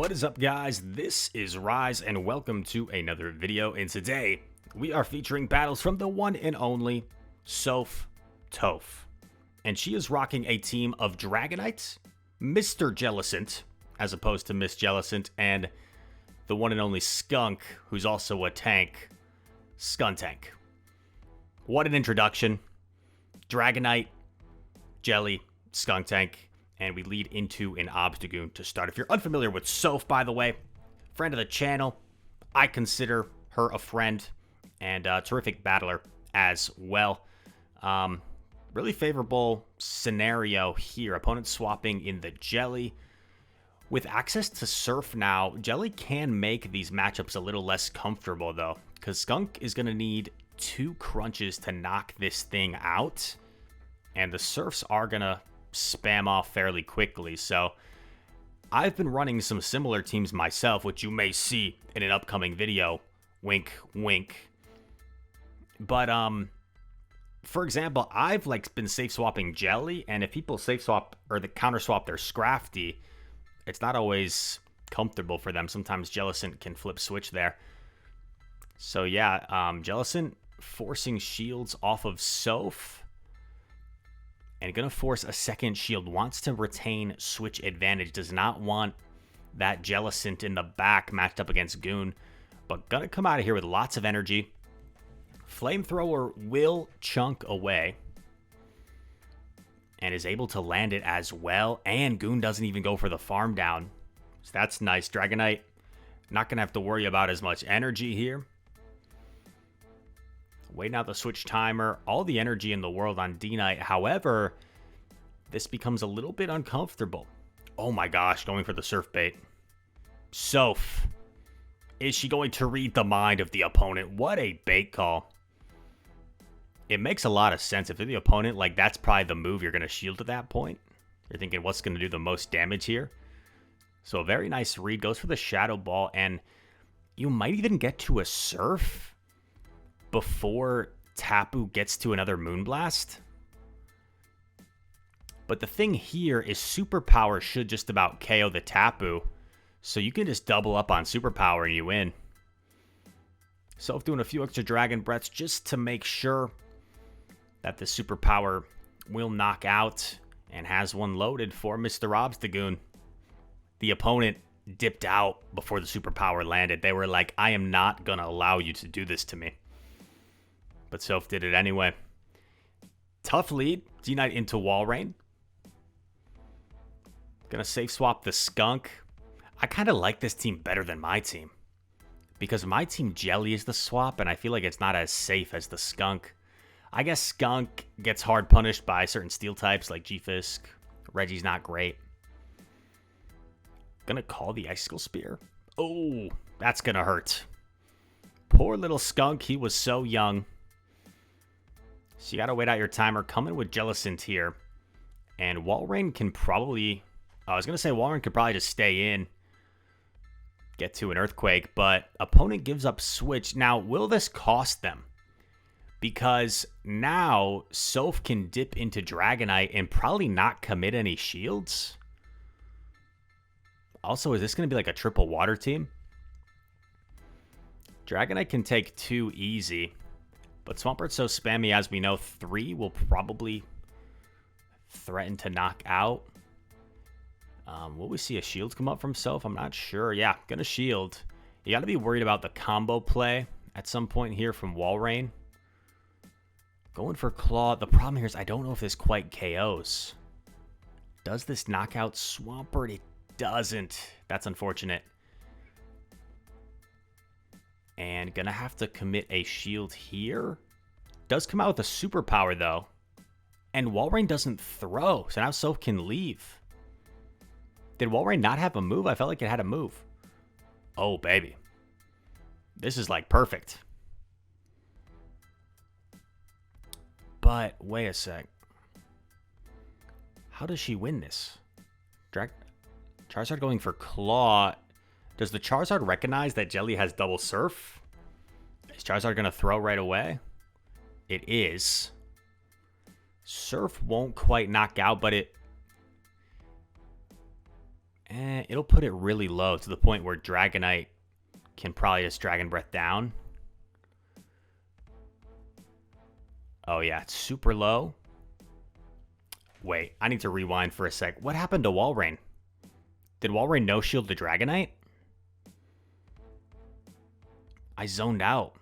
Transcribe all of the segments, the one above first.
What is up, guys? This is Rise and welcome to another video, and today we are featuring battles from the one and only Soph Toph, and she is rocking a team of Dragonite, Mr. Jellicent as opposed to Miss Jellicent, and the one and only Skunk, who's also a tank, Skuntank. What an introduction. Dragonite, Jelly, Skuntank, and we lead into an Obstagoon to start. If you're unfamiliar with Soph, by the way, friend of the channel, I consider her a friend and a terrific battler as well. Really favorable scenario here. Opponent swapping in the Jelly. With access to Surf now, Jelly can make these matchups a little less comfortable, though, because Skunk is going to need 2 crunches to knock this thing out, and the Surfs are going to spam off fairly quickly. So I've been running some similar teams myself, which you may see in an upcoming video. Wink, wink. But for example, I've been safe swapping Jelly, and if people safe swap or the counter swap their Scrafty, it's not always comfortable for them. Sometimes Jellicent can flip switch there. So yeah, Jellicent forcing shields off of Soph. And going to force a second shield. Wants to retain switch advantage. Does not want that Jellicent in the back matched up against Goon. But going to come out of here with lots of energy. Flamethrower will chunk away. And is able to land it as well. And Goon doesn't even go for the farm down. So that's nice. Dragonite not going to have to worry about as much energy here. Waiting out the switch timer, all the energy in the world on D-Knight. However, this becomes a little bit uncomfortable. Oh my gosh, going for the surf bait. Soph, is she going to read the mind of the opponent? What a bait call. It makes a lot of sense. If you're the opponent, that's probably the move you're going to shield at that point. You're thinking, what's going to do the most damage here? So a very nice read. Goes for the Shadow Ball, and you might even get to a surf before Tapu gets to another Moonblast. But the thing here is Superpower should just about KO the Tapu. So you can just double up on Superpower and you win. Soph doing a few extra Dragon Breaths just to make sure that the Superpower will knock out, and has one loaded for Mr. Obstagoon. The opponent dipped out before the Superpower landed. They were like, I am not going to allow you to do this to me. But Soph did it anyway. Tough lead. D-Knight into Walrein. Gonna safe swap the Skunk. I kind of like this team better than my team, because my team Jelly is the swap, and I feel like it's not as safe as the Skunk. I guess Skunk gets hard punished by certain steel types like G-Fisk. Reggie's not great. Gonna call the Icicle Spear. Oh, that's gonna hurt. Poor little Skunk. He was so young. So you gotta wait out your timer. Coming with Jellicent here. And Walrein can probably... I was gonna say Walrein could probably just stay in. Get to an Earthquake. But opponent gives up Switch. Now, will this cost them? Because now Soph can dip into Dragonite and probably not commit any shields. Also, is this gonna be like a triple water team? Dragonite can take 2 easy. But Swampert's so spammy, as we know, 3 will probably threaten to knock out. Will we see a shield come up from Soph? I'm not sure. Yeah, gonna shield. You gotta be worried about the combo play at some point here from Walrein. Going for Claw. The problem here is I don't know if this quite KOs. Does this knock out Swampert? It doesn't. That's unfortunate. And gonna have to commit a shield here. Does come out with a Superpower, though. And Walrein doesn't throw, so now Soph can leave. Did Walrein not have a move? I felt like it had a move. Oh, baby. This is perfect. But, wait a sec. How does she win this? Charizard going for Claw. Does the Charizard recognize that Jelly has double Surf? Is Charizard going to throw right away? It is. Surf won't quite knock out, but it... It'll put it really low to the point where Dragonite can probably just Dragon Breath down. Oh, yeah, it's super low. Wait, I need to rewind for a sec. What happened to Walrein? Did Walrein no-shield the Dragonite? I zoned out.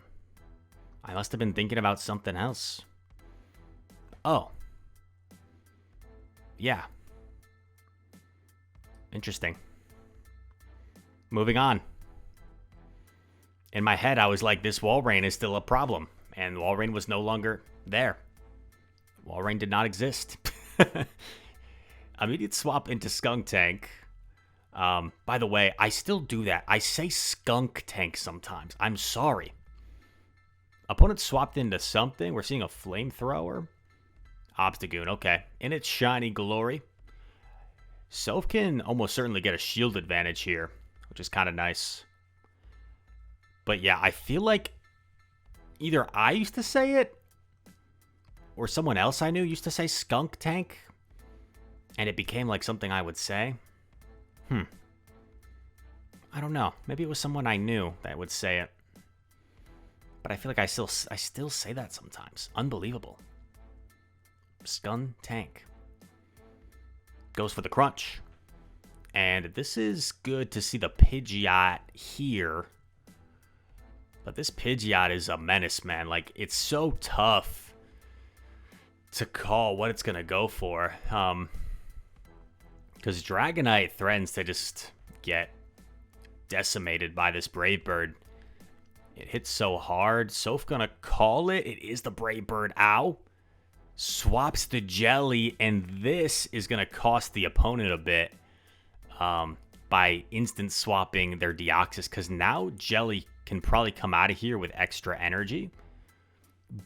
I must have been thinking about something else. Oh. Yeah. Interesting. Moving on. In my head, I was like, this Walrein is still a problem. And Walrein was no longer there. Walrein did not exist. Immediate swap into Skunk Tank. By the way, I still do that. I say Skunk Tank sometimes. I'm sorry. Opponent swapped into something. We're seeing a Flamethrower. Obstagoon, okay. In its shiny glory. Soph can almost certainly get a shield advantage here, which is kind of nice. But yeah, I feel like either I used to say it or someone else I knew used to say Skunk Tank, and it became like something I would say. I don't know. Maybe it was someone I knew that would say it. But I feel like I still say that sometimes. Unbelievable. Skunk Tank. Goes for the crunch. And this is good to see the Pidgeot here. But this Pidgeot is a menace, man. Like, it's so tough to call what it's going to go for. Because Dragonite threatens to just get decimated by this Brave Bird. It hits so hard. Soph going to call it. It is the Brave Bird. Ow. Swaps the Jelly, and this is going to cost the opponent a bit by instant swapping their Deoxys, because now Jelly can probably come out of here with extra energy.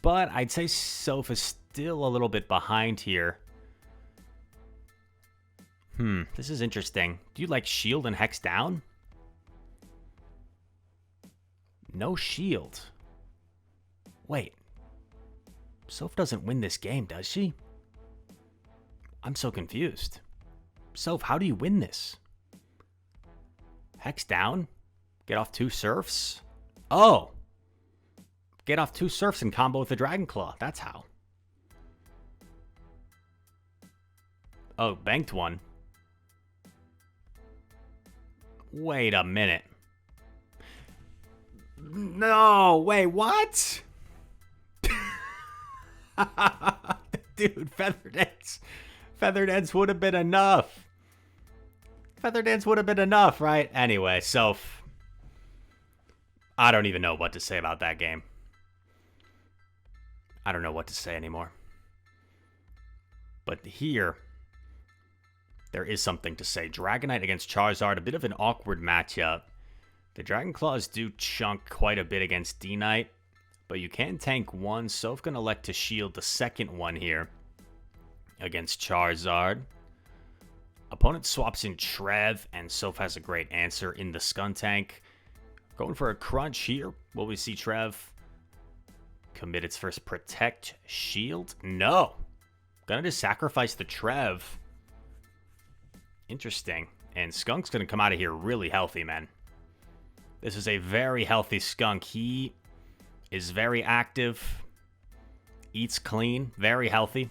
But I'd say Soph is still a little bit behind here. This is interesting. Do you like shield and hex down? No shield. Wait. Soph doesn't win this game, does she? I'm so confused. Soph, how do you win this? Hex down? Get off 2 Surfs? Oh! Get off 2 Surfs and combo with the Dragon Claw. That's how. Oh, banked one. Wait a minute. No, wait, what? Dude, Feather Dance. Feather Dance would have been enough. Feather Dance would have been enough, right? Anyway, so I don't even know what to say about that game. I don't know what to say anymore. But here, there is something to say. Dragonite against Charizard, a bit of an awkward matchup. The Dragon Claws do chunk quite a bit against D-Knight, but you can tank one. Soph going to elect to shield the second one here against Charizard. Opponent swaps in Trev, and Soph has a great answer in the Skunk Tank. Going for a crunch here. Will we see Trev commit its first Protect Shield? No. Gonna just sacrifice the Trev. Interesting. And Skunk's gonna come out of here really healthy, man. This is a very healthy Skunk. He is very active. Eats clean. Very healthy.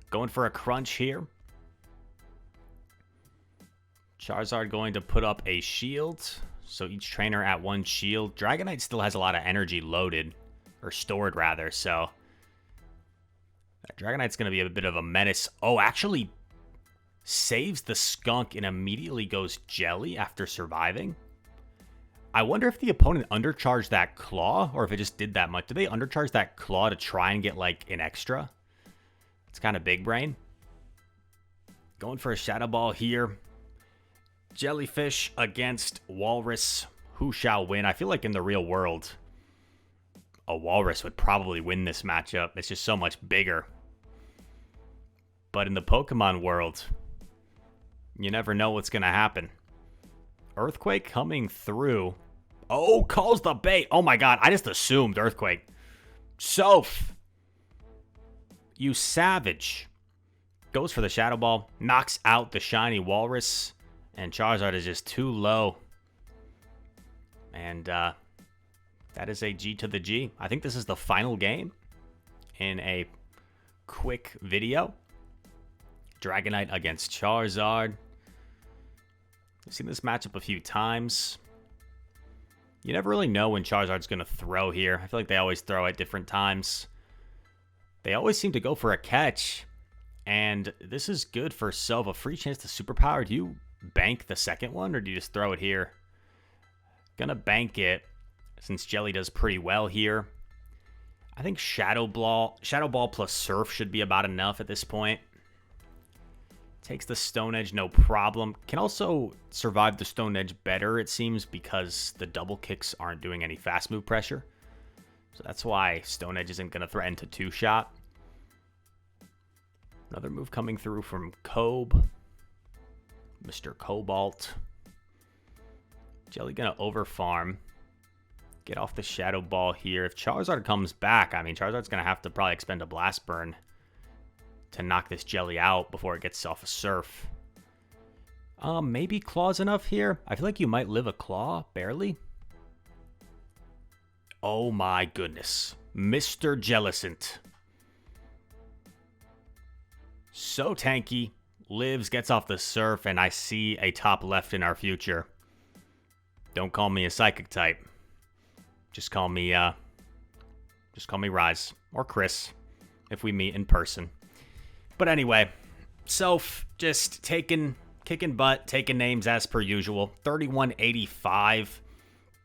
Going for a crunch here. Charizard going to put up a shield. So each trainer at 1 shield. Dragonite still has a lot of energy loaded. Or stored, rather. So Dragonite's going to be a bit of a menace. Oh, actually saves the Skunk and immediately goes Jelly after surviving. I wonder if the opponent undercharged that Claw, or if it just did that much. Did they undercharge that Claw to try and get, like, an extra? It's kind of big brain. Going for a Shadow Ball here. Jellyfish against Walrus. Who shall win? I feel like in the real world, a Walrus would probably win this matchup. It's just so much bigger. But in the Pokemon world, you never know what's going to happen. Earthquake coming through. Oh, calls the bait. Oh my god, I just assumed Earthquake. Soph, you savage. goes for the Shadow Ball, knocks out the shiny Walrus, and Charizard is just too low. And that is a G to the G. I think this is the final game in a quick video. Dragonite against Charizard. I've seen this matchup a few times. You never really know when Charizard's going to throw here. I feel like they always throw at different times. They always seem to go for a catch. And this is good for Sova. Free chance to superpower. Do you bank the second one or do you just throw it here? Gonna bank it since Jelly does pretty well here. I think Shadow Ball plus Surf should be about enough at this point. Takes the Stone Edge, no problem. Can also survive the Stone Edge better, it seems, because the double kicks aren't doing any fast move pressure. So that's why Stone Edge isn't going to threaten to two-shot. Another move coming through from Kobe. Mr. Cobalt. Jelly going to overfarm. Get off the Shadow Ball here. If Charizard comes back, I mean, Charizard's going to have to probably expend a Blast Burn to knock this Jelly out before it gets off a Surf. Maybe Claw's enough here. I feel like you might live a Claw, barely. Oh my goodness. Mr. Jellicent. So tanky. Lives, gets off the Surf, and I see a top left in our future. Don't call me a Psychic type. Just call me Rise. Or Chris, if we meet in person. But anyway, Soph just kicking butt, taking names as per usual. 3185.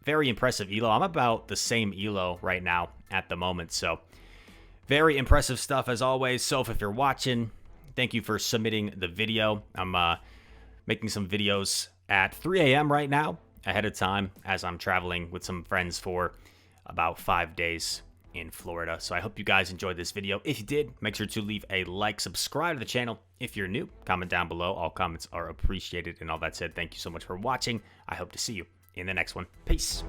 Very impressive elo. I'm about the same elo right now at the moment. So very impressive stuff as always. Soph, if you're watching, thank you for submitting the video. I'm making some videos at 3 a.m. right now ahead of time as I'm traveling with some friends for about 5 days in Florida. So I hope you guys enjoyed this video. If you did, make sure to leave a like, subscribe to the channel. If you're new, comment down below. All comments are appreciated. And all that said, thank you so much for watching. I hope to see you in the next one. Peace.